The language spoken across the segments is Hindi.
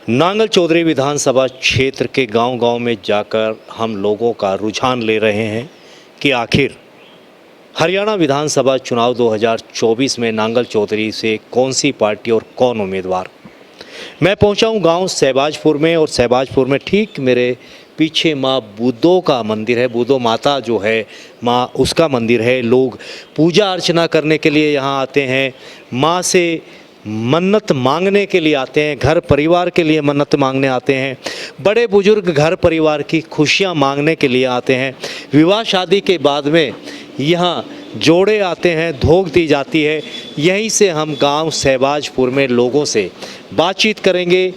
नांगल चौधरी विधानसभा क्षेत्र के गांव-गांव में जाकर हम लोगों का रुझान ले रहे हैं कि आखिर हरियाणा विधानसभा चुनाव 2024 में नांगल चौधरी से कौन सी पार्टी और कौन उम्मीदवार। मैं पहुंचा हूं गांव सहबाजपुर में, और सहबाजपुर में ठीक मेरे पीछे माँ बूदो का मंदिर है। बूदो माता जो है माँ, उसका मंदिर है। लोग पूजा अर्चना करने के लिए यहाँ आते हैं, माँ से मन्नत मांगने के लिए आते हैं, घर परिवार के लिए मन्नत मांगने आते हैं, बड़े बुजुर्ग घर परिवार की खुशियाँ मांगने के लिए आते हैं। विवाह शादी के बाद में यहाँ जोड़े आते हैं, धोख दी जाती है। यहीं से हम गांव सहबाजपुर में लोगों से बातचीत करेंगे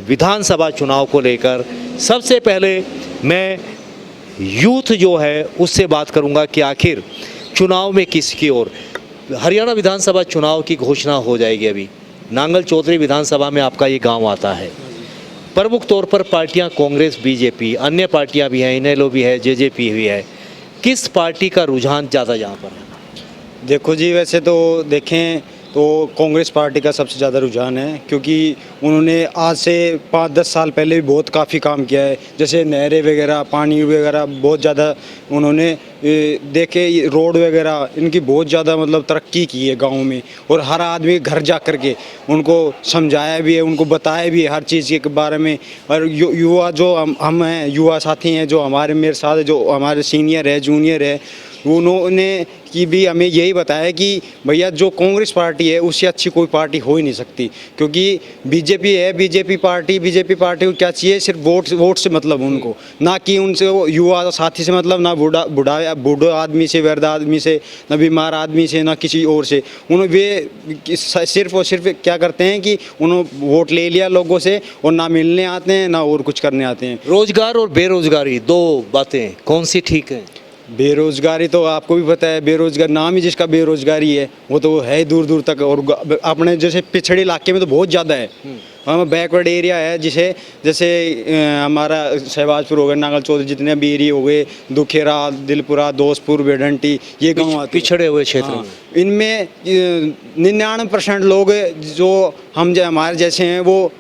विधानसभा चुनाव को लेकर। सबसे पहले मैं यूथ जो है उससे बात करूंगा कि आखिर चुनाव में किसकी ओर। हरियाणा विधानसभा चुनाव की घोषणा हो जाएगी अभी। नांगल चौधरी विधानसभा में आपका ये गांव आता है। प्रमुख तौर पर पार्टियां कांग्रेस, बीजेपी, अन्य पार्टियां भी हैं, इनेलो भी है, जेजेपी भी है। किस पार्टी का रुझान ज़्यादा यहाँ पर है? देखो जी, वैसे तो देखें तो कांग्रेस पार्टी का सबसे ज़्यादा रुझान है, क्योंकि उन्होंने आज से 5-10 साल पहले भी बहुत काफ़ी काम किया है। जैसे नहरें वगैरह, पानी वगैरह बहुत ज़्यादा उन्होंने देखे, रोड वगैरह इनकी बहुत ज़्यादा मतलब तरक्की की है गाँव में। और हर आदमी घर जा कर के उनको समझाया भी है, उनको बताया भी है हर चीज़ के बारे में। और युवा जो हम हैं, युवा साथी हैं जो हमारे मेरे साथ, जो हमारे सीनियर है, जूनियर है, उन्होंने कि भी हमें यही बताया कि भैया जो कांग्रेस पार्टी है उससे अच्छी कोई पार्टी हो ही नहीं सकती। क्योंकि बीजेपी है, बीजेपी पार्टी को क्या चाहिए, सिर्फ वोट से मतलब उनको, ना कि उनसे वो युवा साथी से मतलब, ना बूढ़ा आदमी से, वृद्ध आदमी से, ना बीमार आदमी से, ना किसी और से। उन्होंने वे सिर्फ और सिर्फ क्या करते हैं कि उन्होंने वोट ले लिया लोगों से और ना मिलने आते हैं, ना और कुछ करने आते हैं। रोजगार और बेरोजगारी, दो बातें कौन सी ठीक है? बेरोजगारी तो आपको भी पता है, बेरोजगार नाम ही जिसका बेरोजगारी है वो तो है दूर दूर तक। और अपने जैसे पिछड़े इलाके में तो बहुत ज़्यादा है। हम बैकवर्ड एरिया है, जैसे हमारा सहबाजपुर हो गया, नांगल चौधरी, जितने भी एरिया हो गए, दुखेरा, दिलपुरा, दोस्तपुर, बेढंटी, ये गाँव आते पिछड़े हुए क्षेत्र में। इनमें 99% लोग जो हमारे जैसे हैं वो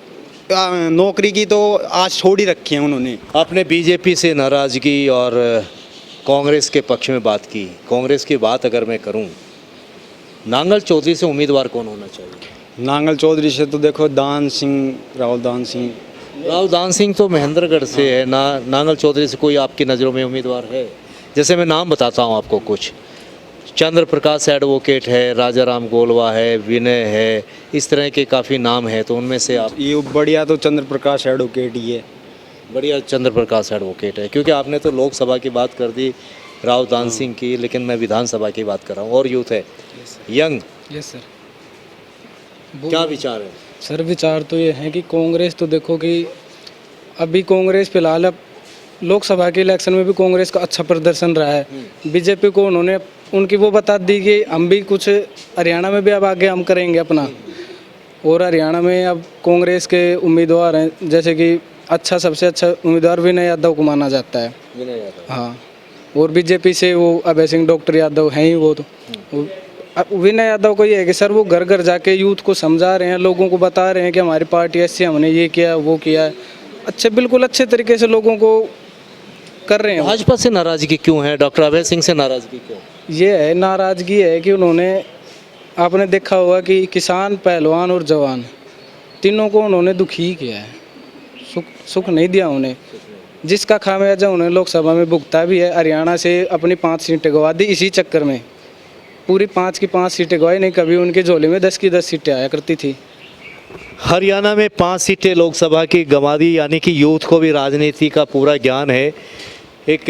नौकरी की तो आज छोड़ ही रखी है उन्होंने। आपने बीजेपी से नाराज़गी और कांग्रेस के पक्ष में बात की। कांग्रेस की बात अगर मैं करूं, नांगल चौधरी से उम्मीदवार कौन होना चाहिए? नांगल चौधरी से तो देखो राहुल दान सिंह तो महेंद्रगढ़ से है ना। नांगल चौधरी से कोई आपकी नज़रों में उम्मीदवार है? जैसे मैं नाम बताता हूं आपको कुछ। चंद्र प्रकाश एडवोकेट है, राजा राम गोलवा है, विनय है, इस तरह के काफ़ी नाम है। तो उनमें से आप? ये बढ़िया तो चंद्र प्रकाश एडवोकेट ही है। बढ़िया चंद्र प्रकाश एडवोकेट है, क्योंकि आपने तो लोकसभा की बात कर दी, राव दान सिंह की, लेकिन मैं विधानसभा की बात कर रहा हूँ। और यूथ है, यंग। Yes sir. क्या विचार है? सर विचार तो ये है कि कांग्रेस तो देखो कि अभी कांग्रेस फिलहाल, अब लोकसभा के इलेक्शन में भी कांग्रेस का अच्छा प्रदर्शन रहा है। बीजेपी को उन्होंने उनकी वो बता दी कि हम भी कुछ हरियाणा में भी अब आगे हम करेंगे अपना। और हरियाणा में अब कांग्रेस के उम्मीदवार हैं, जैसे कि सबसे अच्छा उम्मीदवार विनय यादव को माना जाता है। विनय यादव, हाँ। और बीजेपी से वो अभय सिंह, डॉक्टर यादव हैं ही वो तो। विनय यादव को ये है कि सर वो घर घर जाके यूथ को समझा रहे हैं, लोगों को बता रहे हैं कि हमारी पार्टी ऐसी, हमने ये किया वो किया है। बिल्कुल अच्छे तरीके से लोगों को कर रहे हैं। भाजपा से नाराजगी क्यों है? डॉक्टर अभय सिंह से नाराजगी क्यों? ये है नाराजगी है कि उन्होंने, आपने देखा होगा कि किसान, पहलवान और जवान तीनों को उन्होंने दुखी किया है, सुख नहीं दिया उन्हें, जिसका खामियाजा उन्हें लोकसभा में भुगता भी है। हरियाणा से अपनी 5 सीटें गंवा दी इसी चक्कर में। पूरी 5 की 5 सीटें गंवाई नहीं, कभी उनके झोले में 10 की 10 सीटें आया करती थी। हरियाणा में 5 सीटें लोकसभा की गंवा दी, यानी कि यूथ को भी राजनीति का पूरा ज्ञान है। एक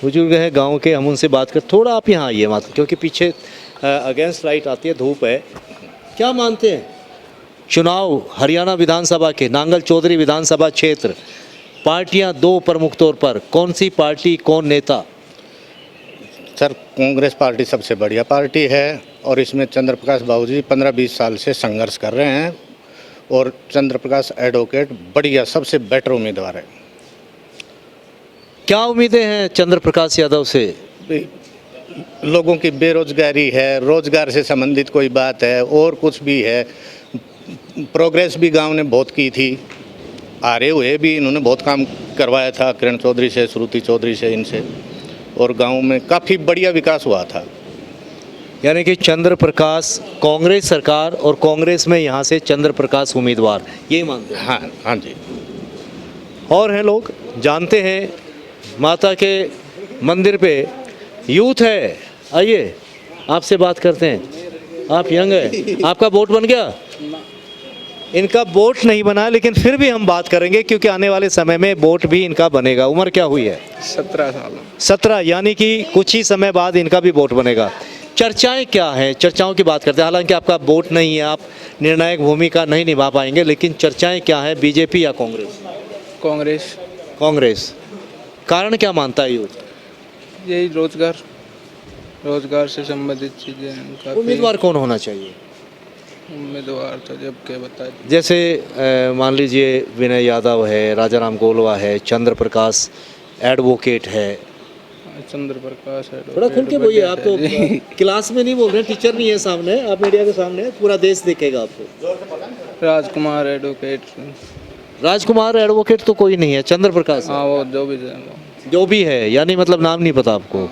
बुजुर्ग है गांव के, हम उनसे बात कर। थोड़ा आप यहाँ आइए मात्र, क्योंकि पीछे अगेंस्ट लाइट आती है, धूप है। क्या मानते हैं चुनाव हरियाणा विधानसभा के, नांगल चौधरी विधानसभा क्षेत्र, पार्टियां दो प्रमुख तौर पर, कौन सी पार्टी, कौन नेता? सर, कांग्रेस पार्टी सबसे बढ़िया पार्टी है और इसमें चंद्र प्रकाश बाबू जी 15-20 साल से संघर्ष कर रहे हैं और चंद्र प्रकाश एडवोकेट बढ़िया सबसे बेटर उम्मीदवार है। क्या उम्मीदें हैं चंद्र प्रकाश यादव से? लोगों की बेरोजगारी है, रोजगार से संबंधित कोई बात है और कुछ भी है, प्रोग्रेस भी गांव ने बहुत की थी आ रहे हुए भी इन्होंने बहुत काम करवाया था, किरण चौधरी से, श्रुति चौधरी से, इनसे, और गांव में काफ़ी बढ़िया विकास हुआ था। यानी कि चंद्र प्रकाश कांग्रेस सरकार और कांग्रेस में यहाँ से चंद्र प्रकाश उम्मीदवार, यही मानते हैं। हाँ हाँ जी। और हैं लोग जानते हैं माता के मंदिर पे यूथ है, आइए आपसे बात करते हैं। आप यंग है, आपका वोट बन गया? इनका वोट नहीं बना, लेकिन फिर भी हम बात करेंगे क्योंकि आने वाले समय में वोट भी इनका बनेगा। उम्र क्या हुई है? 17 साल। 17, यानी कि कुछ ही समय बाद इनका भी वोट बनेगा। चर्चाएं क्या हैं? चर्चाओं की बात करते हैं। हालांकि आपका वोट नहीं है, आप निर्णायक भूमिका नहीं निभा पाएंगे, लेकिन चर्चाएं क्या हैं, बीजेपी या कांग्रेस? कांग्रेस। कांग्रेस। कारण क्या मानता है यूथ? यही रोजगार से संबंधित चीज़ें। उम्मीदवार कौन होना चाहिए? उम्मीदवार तो जब क्या बताए। जैसे मान लीजिए विनय यादव है, राजाराम गोलवा है, चंद्र प्रकाश एडवोकेट है। चंद्र प्रकाश है। थोड़ा खुल के बोलिए, आप तो क्लास में नहीं बोल रहे, टीचर नहीं है सामने, आप मीडिया के सामने, पूरा देश देखेगा आपको। राजकुमार एडवोकेट। राजकुमार एडवोकेट तो कोई नहीं है, चंद्र प्रकाश है। हाँ, वो जो भी है, यानी मतलब नाम नहीं पता आपको।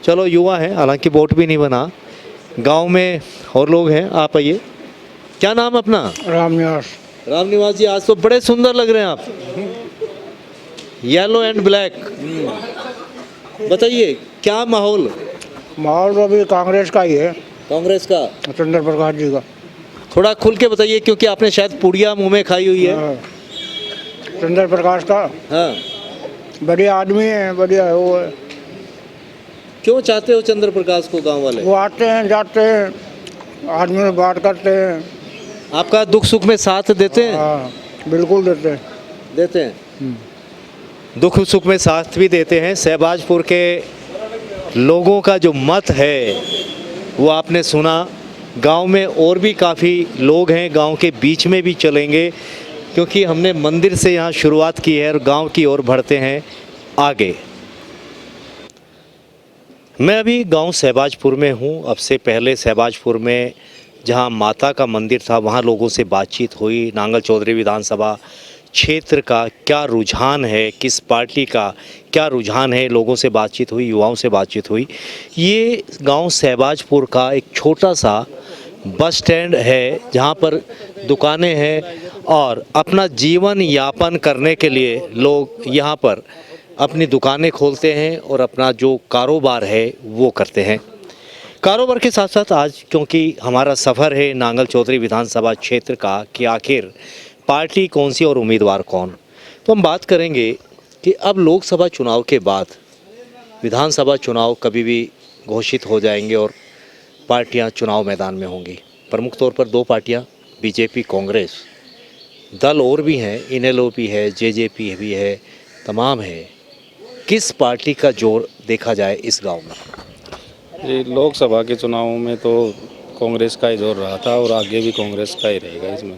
चलो युवा है, हालांकि वोट भी नहीं बना। गांव में और लोग हैं, आप आइए। क्या नाम है अपना? रामनिवास। रामनिवास जी, आज तो बड़े सुंदर लग रहे हैं आप, येलो एंड ब्लैक। बताइए क्या माहौल? माहौल तो अभी कांग्रेस का ही है, कांग्रेस का। चंद्र प्रकाश जी का। थोड़ा खुल के बताइए, क्योंकि आपने शायद पुड़िया मुंह में खाई हुई है। हाँ, चंद्र प्रकाश का हाँ, बढ़िया आदमी है, बढ़िया है वो है। क्यों चाहते हो चंद्र प्रकाश को गांव वाले? वो आते हैं, जाते हैं, आदमी से बात करते हैं। आपका दुख सुख में साथ देते हैं? हाँ, बिल्कुल देते हैं। देते हैं, दुख सुख में साथ भी देते हैं। शहबाजपुर के लोगों का जो मत है वो आपने सुना। गांव में और भी काफ़ी लोग हैं, गांव के बीच में भी चलेंगे, क्योंकि हमने मंदिर से यहाँ शुरुआत की है और गांव की ओर बढ़ते हैं आगे। मैं अभी गांव शहबाजपुर में हूँ। अब से पहले शहबाजपुर में जहाँ माता का मंदिर था, वहाँ लोगों से बातचीत हुई। नांगल चौधरी विधानसभा क्षेत्र का क्या रुझान है, किस पार्टी का क्या रुझान है, लोगों से बातचीत हुई, युवाओं से बातचीत हुई। ये गांव शहबाजपुर का एक छोटा सा बस स्टैंड है, जहाँ पर दुकानें हैं और अपना जीवन यापन करने के लिए लोग यहाँ पर अपनी दुकानें खोलते हैं और अपना जो कारोबार है वो करते हैं। कारोबार के साथ साथ आज क्योंकि हमारा सफ़र है नांगल चौधरी विधानसभा क्षेत्र का कि आखिर पार्टी कौन सी और उम्मीदवार कौन, तो हम बात करेंगे कि अब लोकसभा चुनाव के बाद विधानसभा चुनाव कभी भी घोषित हो जाएंगे और पार्टियां चुनाव मैदान में होंगी। प्रमुख तौर पर दो पार्टियां, बीजेपी कांग्रेस, दल और भी हैं, इनेलो भी है, जेजेपी भी है, तमाम है। किस पार्टी का जोर देखा जाए इस गांव में? ये लोकसभा के चुनावों में तो कांग्रेस का ही जोर रहा था और आगे भी कांग्रेस का ही रहेगा इसमें।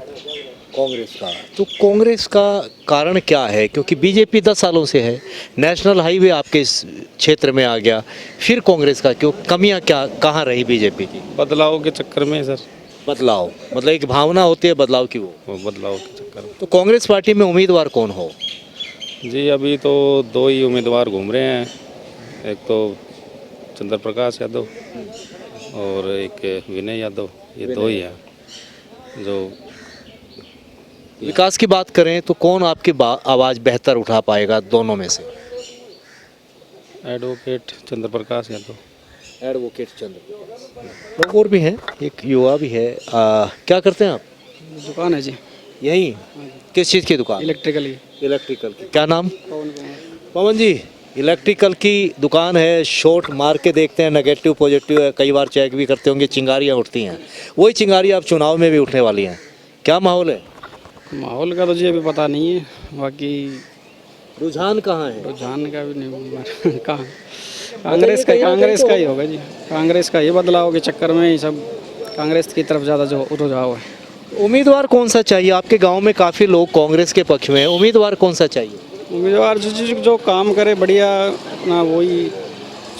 कांग्रेस का, तो कांग्रेस का कारण क्या है? क्योंकि बीजेपी 10 सालों से है, नेशनल हाईवे आपके इस क्षेत्र में आ गया, फिर कांग्रेस का क्यों? कमियां क्या कहाँ रही बीजेपी की? बदलाव के चक्कर में सर। बदलाव मतलब एक भावना होती है बदलाव की, वो बदलाव के चक्कर में। तो कांग्रेस पार्टी में उम्मीदवार कौन हो? जी अभी तो दो ही उम्मीदवार घूम रहे हैं, एक तो चंद्र प्रकाश यादव और एक विनय यादव, ये दो ही हैं। जो विकास की बात करें तो कौन आपकी आवाज़ बेहतर उठा पाएगा दोनों में से? एडवोकेट चंद्र प्रकाश यादव। एडवोकेट चंद्र। लोग और भी हैं, एक युवा भी है। क्या करते हैं आप? दुकान है जी, यहीं किस चीज़ की दुकान? इलेक्ट्रिकल की। इलेक्ट्रिकल की। क्या नाम? पवन जी, इलेक्ट्रिकल की दुकान है, शॉट मार के देखते हैं, नेगेटिव पॉजिटिव है, कई बार चेक भी करते होंगे, चिंगारियाँ उठती हैं। वही चिंगारियाँ अब चुनाव में भी उठने वाली हैं। क्या माहौल है? माहौल का तो जी अभी पता नहीं है, बाकी रुझान कहाँ है? रुझान का भी नहीं कहाँ। कांग्रेस का ही होगा जी, कांग्रेस का ही बदलाव के चक्कर में ही सब कांग्रेस की तरफ ज़्यादा जो रुझाव है। उम्मीदवार कौन सा चाहिए? आपके गांव में काफ़ी लोग कांग्रेस के पक्ष में हैं, उम्मीदवार कौन सा चाहिए? उम्मीदवार जो काम करे बढ़िया अपना, वही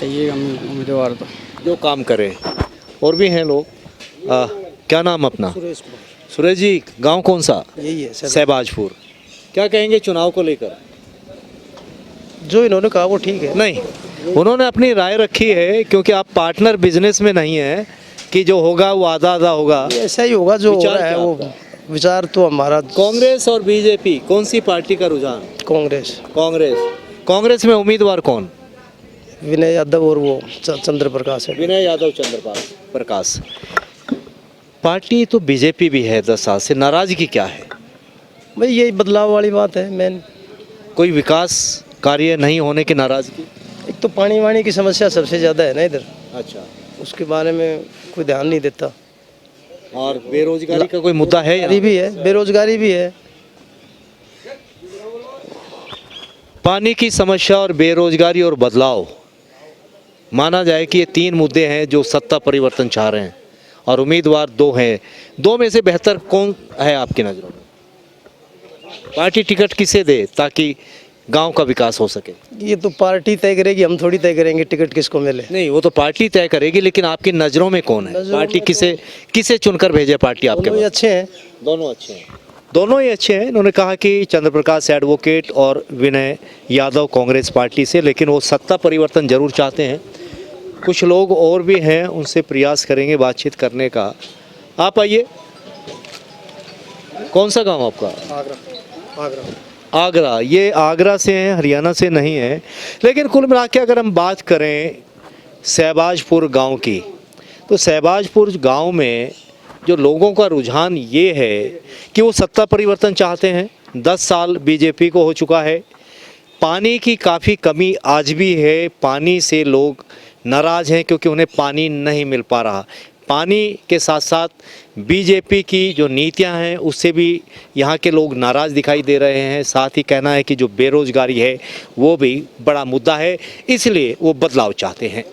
चाहिए उम्मीदवार तो जो काम करे। और भी हैं लोग। क्या नाम अपना? सुरेश जी। गांव कौन सा? यही है शहबाजपुर। क्या कहेंगे चुनाव को लेकर? जो इन्होंने कहा वो ठीक है। नहीं, उन्होंने अपनी राय रखी है क्योंकि आप पार्टनर बिजनेस में नहीं है कि जो होगा वो आधा आधा होगा। ऐसा ही होगा जो हो विचार रहा है क्या वो। आपका? विचार तो हमारा कांग्रेस और बीजेपी कौन सी पार्टी का रुझान? कांग्रेस। कांग्रेस में उम्मीदवार कौन? विनय यादव और वो चंद्र प्रकाश है। विनय यादव, चंद्र प्रकाश। पार्टी तो बीजेपी भी है 10 साल से, नाराजगी क्या है? भाई यही बदलाव वाली बात है मेन। कोई विकास कार्य नहीं होने की नाराजगी? एक तो पानी वानी की समस्या सबसे ज़्यादा है ना इधर, अच्छा। उसके बारे में कोई ध्यान नहीं देता। और बेरोजगारी का कोई मुद्दा है यहाँ? भी है, बेरोजगारी भी है। पानी की समस्या और बेरोजगारी और बदलाव, माना जाए कि ये 3 मुद्दे हैं जो सत्ता परिवर्तन चाह रहे हैं और उम्मीदवार 2 हैं। 2 में से बेहतर कौन है आपकी नज़रों में? पार्टी टिकट किसे दे ताकि गांव का विकास हो सके? ये तो पार्टी तय करेगी, हम थोड़ी तय करेंगे टिकट किसको मिले। नहीं, वो तो पार्टी तय करेगी, लेकिन आपकी नज़रों में कौन है? नज़रों पार्टी में किसे चुनकर भेजे पार्टी आपके दोनों ही पास? अच्छे हैं। दोनों अच्छे हैं। दोनों ही अच्छे हैं। इन्होंने कहा कि चंद्र प्रकाश एडवोकेट और विनय यादव कांग्रेस पार्टी से, लेकिन वो सत्ता परिवर्तन जरूर चाहते हैं। कुछ लोग और भी हैं, उनसे प्रयास करेंगे बातचीत करने का। आप आइए। कौन सा गांव आपका? आगरा। ये आगरा से हैं, हरियाणा से नहीं है। लेकिन कुल मिला के अगर हम बात करें शहबाजपुर गांव की, तो शहबाजपुर गांव में जो लोगों का रुझान ये है कि वो सत्ता परिवर्तन चाहते हैं। 10 साल बीजेपी को हो चुका है। पानी की काफ़ी कमी आज भी है। पानी से लोग नाराज़ हैं क्योंकि उन्हें पानी नहीं मिल पा रहा। पानी के साथ साथ बीजेपी की जो नीतियां हैं उससे भी यहाँ के लोग नाराज़ दिखाई दे रहे हैं। साथ ही कहना है कि जो बेरोज़गारी है वो भी बड़ा मुद्दा है, इसलिए वो बदलाव चाहते हैं।